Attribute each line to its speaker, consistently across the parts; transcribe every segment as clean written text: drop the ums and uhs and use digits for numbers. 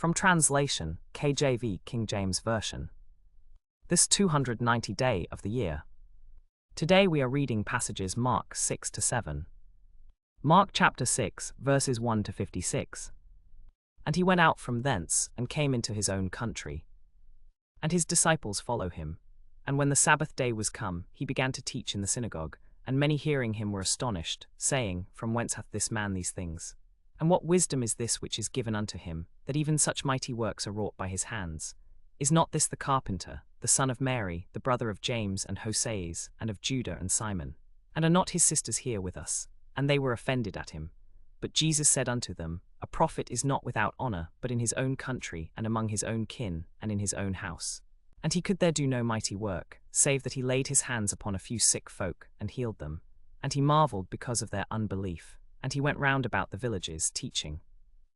Speaker 1: From translation, KJV, King James Version. This 290th day of the year. Today we are reading passages Mark 6-7. Mark chapter 6, verses 1-56. And he went out from thence, and came into his own country. And his disciples follow him. And when the Sabbath day was come, he began to teach in the synagogue, and many hearing him were astonished, saying, From whence hath this man these things? And what wisdom is this which is given unto him, that even such mighty works are wrought by his hands? Is not this the carpenter, the son of Mary, the brother of James and Hoseas, and of Judah and Simon? And are not his sisters here with us? And they were offended at him. But Jesus said unto them, A prophet is not without honor, but in his own country, and among his own kin, and in his own house. And he could there do no mighty work, save that he laid his hands upon a few sick folk, and healed them. And he marveled because of their unbelief. And he went round about the villages, teaching.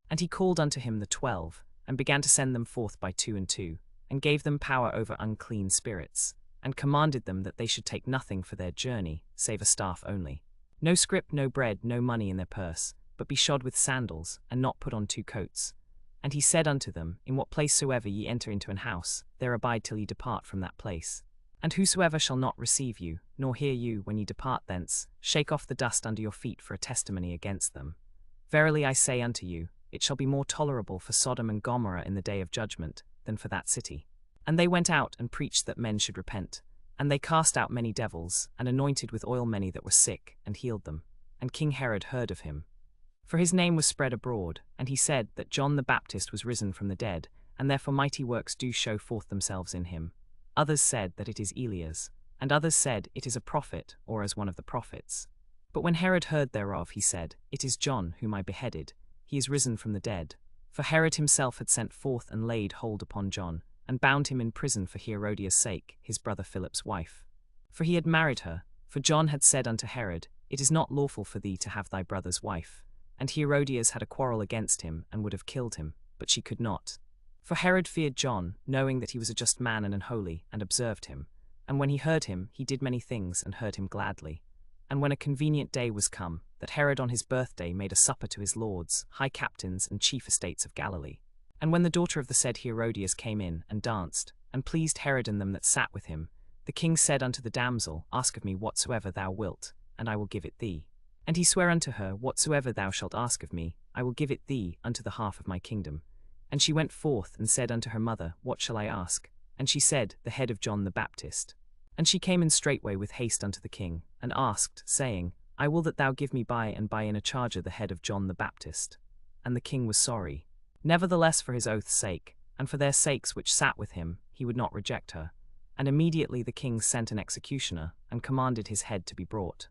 Speaker 1: And he called unto him the 12, and began to send them forth by 2 and 2, and gave them power over unclean spirits, and commanded them that they should take nothing for their journey, save a staff only. No scrip, no bread, no money in their purse, but be shod with sandals, and not put on 2 coats. And he said unto them, In what place soever ye enter into an house, there abide till ye depart from that place. And whosoever shall not receive you, nor hear you when ye depart thence, shake off the dust under your feet for a testimony against them. Verily I say unto you, it shall be more tolerable for Sodom and Gomorrah in the day of judgment, than for that city. And they went out and preached that men should repent. And they cast out many devils, and anointed with oil many that were sick, and healed them. And King Herod heard of him. For his name was spread abroad, and he said that John the Baptist was risen from the dead, and therefore mighty works do show forth themselves in him. Others said that it is Elias, and others said it is a prophet, or as one of the prophets. But when Herod heard thereof, he said, It is John whom I beheaded. He is risen from the dead. For Herod himself had sent forth and laid hold upon John, and bound him in prison for Herodias' sake, his brother Philip's wife. For he had married her, for John had said unto Herod, It is not lawful for thee to have thy brother's wife. And Herodias had a quarrel against him, and would have killed him, but she could not. For Herod feared John, knowing that he was a just man and an holy, and observed him. And when he heard him, he did many things, and heard him gladly. And when a convenient day was come, that Herod on his birthday made a supper to his lords, high captains, and chief estates of Galilee. And when the daughter of the said Herodias came in, and danced, and pleased Herod and them that sat with him, the king said unto the damsel, Ask of me whatsoever thou wilt, and I will give it thee. And he sware unto her, Whatsoever thou shalt ask of me, I will give it thee unto the half of my kingdom. And she went forth, and said unto her mother, What shall I ask? And she said, The head of John the Baptist. And she came in straightway with haste unto the king, and asked, saying, I will that thou give me by and by in a charger the head of John the Baptist. And the king was sorry. Nevertheless for his oath's sake, and for their sakes which sat with him, he would not reject her. And immediately the king sent an executioner, and commanded his head to be brought.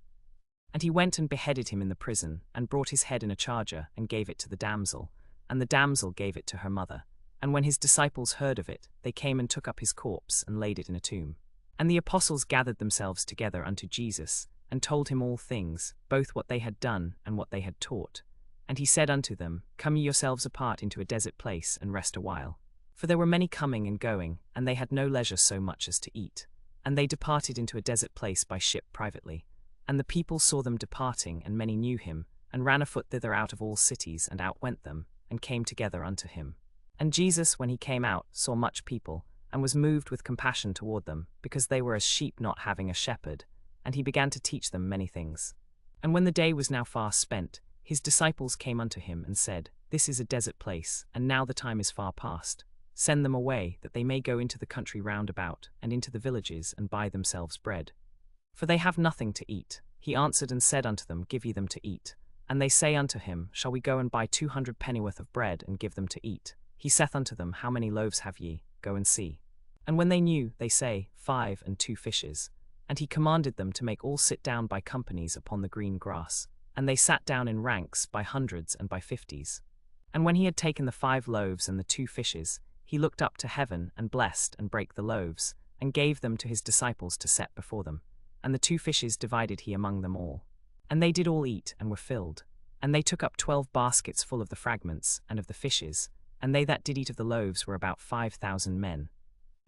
Speaker 1: And he went and beheaded him in the prison, and brought his head in a charger, and gave it to the damsel. And the damsel gave it to her mother. And when his disciples heard of it, they came and took up his corpse, and laid it in a tomb. And the apostles gathered themselves together unto Jesus, and told him all things, both what they had done, and what they had taught. And he said unto them, Come ye yourselves apart into a desert place, and rest a while. For there were many coming and going, and they had no leisure so much as to eat. And they departed into a desert place by ship privately. And the people saw them departing, and many knew him, and ran afoot thither out of all cities, and outwent them, and came together unto him. And Jesus, when he came out, saw much people, and was moved with compassion toward them, because they were as sheep not having a shepherd, and he began to teach them many things. And when the day was now far spent, his disciples came unto him, and said, This is a desert place, and now the time is far past. Send them away, that they may go into the country round about, and into the villages, and buy themselves bread. For they have nothing to eat. He answered and said unto them, Give ye them to eat. And they say unto him, Shall we go and buy 200 pennyworth of bread, and give them to eat? He saith unto them, How many loaves have ye? Go and see. And when they knew, they say, 5 and 2 fishes. And he commanded them to make all sit down by companies upon the green grass. And they sat down in ranks by hundreds and by 50s. And when he had taken the 5 loaves and the 2 fishes, he looked up to heaven, and blessed, and brake the loaves, and gave them to his disciples to set before them. And the 2 fishes divided he among them all. And they did all eat, and were filled. And they took up 12 baskets full of the fragments, and of the fishes, and they that did eat of the loaves were about 5,000 men.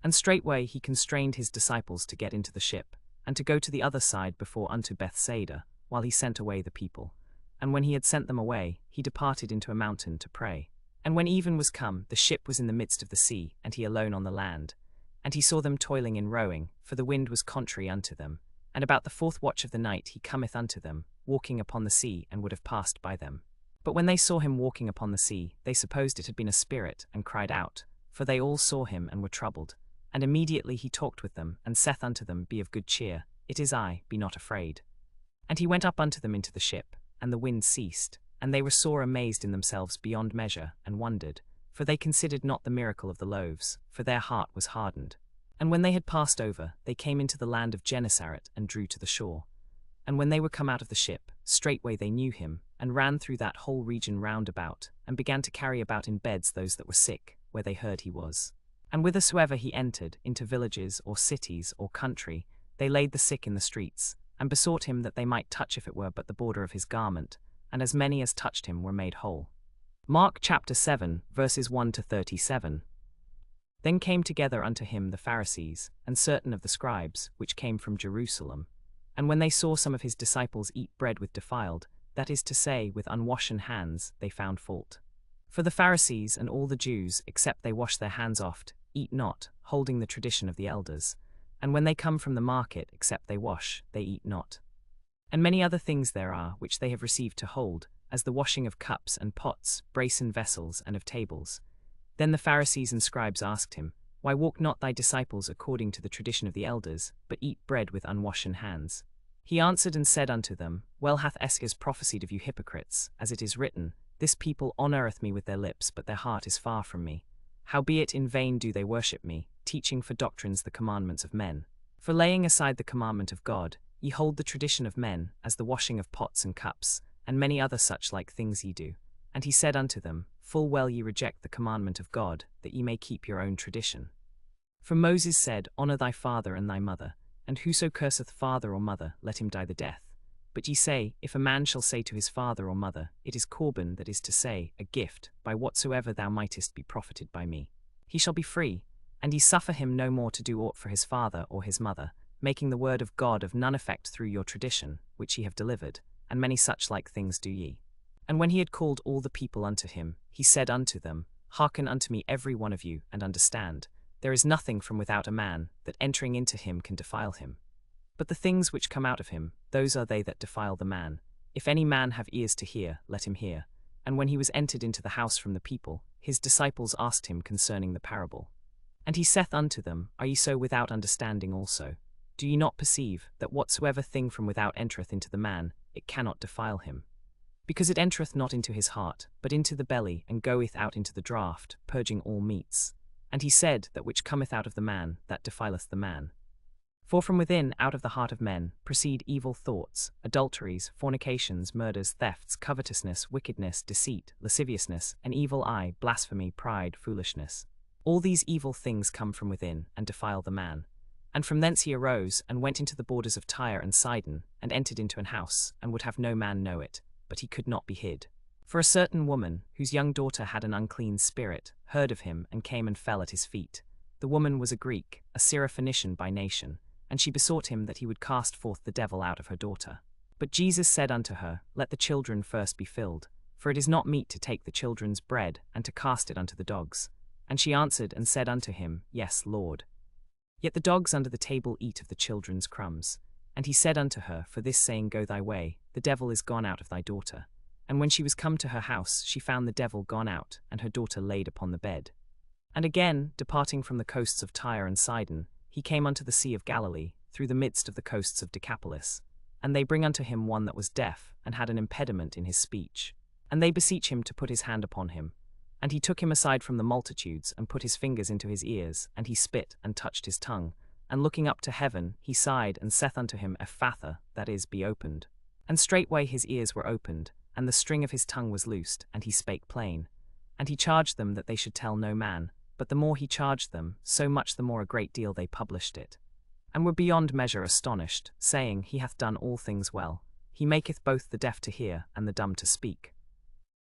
Speaker 1: And straightway he constrained his disciples to get into the ship, and to go to the other side before unto Bethsaida, while he sent away the people. And when he had sent them away, he departed into a mountain to pray. And when even was come, the ship was in the midst of the sea, and he alone on the land. And he saw them toiling in rowing, for the wind was contrary unto them. And about the 4th watch of the night he cometh unto them, walking upon the sea, and would have passed by them. But when they saw him walking upon the sea, they supposed it had been a spirit, and cried out, for they all saw him and were troubled. And immediately he talked with them, and saith unto them, Be of good cheer, it is I, be not afraid. And he went up unto them into the ship, and the wind ceased, and they were sore amazed in themselves beyond measure, and wondered, for they considered not the miracle of the loaves, for their heart was hardened. And when they had passed over, they came into the land of Gennesaret, and drew to the shore. And when they were come out of the ship, straightway they knew him, and ran through that whole region round about, and began to carry about in beds those that were sick, where they heard he was. And whithersoever he entered, into villages, or cities, or country, they laid the sick in the streets, and besought him that they might touch if it were but the border of his garment, and as many as touched him were made whole. Mark chapter 7, verses 1 to 37. Then came together unto him the Pharisees, and certain of the scribes, which came from Jerusalem. And when they saw some of his disciples eat bread with defiled, that is to say, with unwashen hands, they found fault. For the Pharisees and all the Jews, except they wash their hands oft, eat not, holding the tradition of the elders. And when they come from the market, except they wash, they eat not. And many other things there are, which they have received to hold, as the washing of cups and pots, brasen vessels, and of tables. Then the Pharisees and scribes asked him, Why walk not thy disciples according to the tradition of the elders, but eat bread with unwashen hands? He answered and said unto them, Well hath Esaias prophesied of you hypocrites, as it is written, This people honoureth me with their lips, but their heart is far from me. Howbeit in vain do they worship me, teaching for doctrines the commandments of men. For laying aside the commandment of God, ye hold the tradition of men, as the washing of pots and cups, and many other such like things ye do. And he said unto them, Full well ye reject the commandment of God, that ye may keep your own tradition. For Moses said, Honour thy father and thy mother, and whoso curseth father or mother, let him die the death. But ye say, If a man shall say to his father or mother, It is Corban, that is to say, a gift, by whatsoever thou mightest be profited by me, he shall be free, and ye suffer him no more to do aught for his father or his mother, making the word of God of none effect through your tradition, which ye have delivered, and many such like things do ye. And when he had called all the people unto him, he said unto them, Hearken unto me every one of you, and understand. There is nothing from without a man, that entering into him can defile him. But the things which come out of him, those are they that defile the man. If any man have ears to hear, let him hear. And when he was entered into the house from the people, his disciples asked him concerning the parable. And he saith unto them, Are ye so without understanding also? Do ye not perceive, that whatsoever thing from without entereth into the man, it cannot defile him? Because it entereth not into his heart, but into the belly, and goeth out into the draught, purging all meats. And he said, That which cometh out of the man, that defileth the man. For from within, out of the heart of men, proceed evil thoughts, adulteries, fornications, murders, thefts, covetousness, wickedness, deceit, lasciviousness, an evil eye, blasphemy, pride, foolishness. All these evil things come from within, and defile the man. And from thence he arose, and went into the borders of Tyre and Sidon, and entered into an house, and would have no man know it, but he could not be hid. For a certain woman, whose young daughter had an unclean spirit, heard of him, and came and fell at his feet. The woman was a Greek, a Syrophoenician by nation, and she besought him that he would cast forth the devil out of her daughter. But Jesus said unto her, Let the children first be filled, for it is not meet to take the children's bread, and to cast it unto the dogs. And she answered and said unto him, Yes, Lord. Yet the dogs under the table eat of the children's crumbs. And he said unto her, For this saying go thy way, the devil is gone out of thy daughter. And when she was come to her house, she found the devil gone out, and her daughter laid upon the bed. And again, departing from the coasts of Tyre and Sidon, he came unto the sea of Galilee, through the midst of the coasts of Decapolis. And they bring unto him one that was deaf, and had an impediment in his speech. And they beseech him to put his hand upon him. And he took him aside from the multitudes, and put his fingers into his ears, and he spit, and touched his tongue. And looking up to heaven, he sighed, and saith unto him, Ephphatha, that is, be opened. And straightway his ears were opened, and the string of his tongue was loosed, and he spake plain. And he charged them that they should tell no man, but the more he charged them, so much the more a great deal they published it. And were beyond measure astonished, saying, He hath done all things well. He maketh both the deaf to hear, and the dumb to speak.